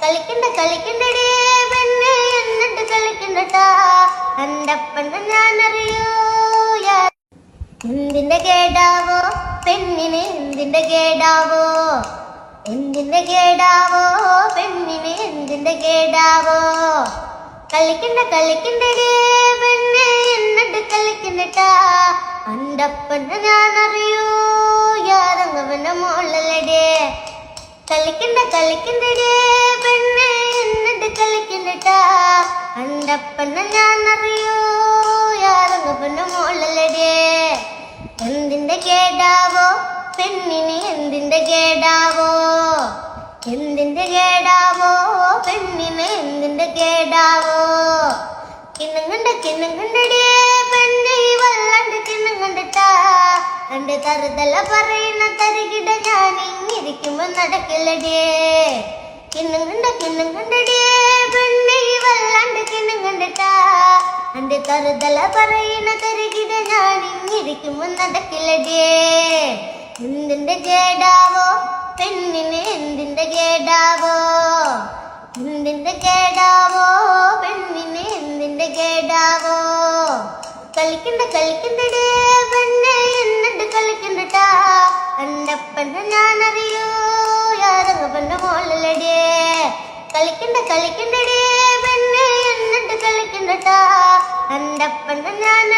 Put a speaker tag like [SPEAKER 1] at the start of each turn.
[SPEAKER 1] കളിക്കണ്ടടേ പെണ്ണെ എന്നിട്ട് കളിക്കണ്ടട്ടാ കണ്ടപ്പണ്ട് ഞാനറിയൂ എന്തിന്റെ കേടാവോ പെണ്ണിന് എന്തിന്റെ കേടാവോ പെണ്ണിന് എന്തിന്റെ കേടാവോ കളിക്കണ്ടടേ പെണ്ണെ എന്നിട്ട് കളിക്കണ്ടട്ടാ കണ്ടപ്പണ്ട് ഞാനറിയൂ യാതങ്ങവന്റെ മോളലടേ കളിക്കണ്ടടേ പെണ്ണെ എന്നിട്ട് കളിക്കണ്ടട്ടാ കണ്ടപ്പണ്ട് ഞാനറിയൂ യാതങ്ങവന്റെ മോളലടേ എന്തിന്റെ കേടാവോ പെണ്ണിന് എന്തിന്റെ കേടാവോ പെണ്ണിന് എന്തിന്റെ കേടാവോ കിണ്ണുങ്ങണ്ടടേ പെണ്ണെ വല്ലാണ്ട് കിണ്ണുങ്ങണ്ടട്ടാ കണ്ട് തറുതല പറയുന്ന തരികിട ഞാൻ ഇങ്ങിരിക്കുമ്പോ നടക്കില്ലടേ കിണ്ണുങ്ങണ്ടടേ പെണ്ണെ വല്ലാണ്ട് കിണ്ണുങ്ങണ്ടട്ടാ കണ്ട് തറുതല പറയുന്ന തരികിട ഞാൻ ഇങ്ങിരിക്കുമ്പോ നടക്കില്ലടേ എന്തിന്റെ കേടാവോ പെണ്ണിന് എന്തിന്റെ കേടാവോ പെണ്ണിന് എന്തിന്റെ കേടാവോ കളിക്കണ്ടടേ പെണ്ണെ എന്നിട്ട് കളിക്കണ്ടട്ടാ കണ്ടപ്പണ്ട് ഞാനറിയൂ യാതങ്ങപ്പന്റെ മോളലടേ കളിക്കണ്ടടേ പെണ്ണെ എന്നിട്ട് കളിക്കണ്ടട്ടാ കണ്ടപ്പണ്ട് ഞാൻ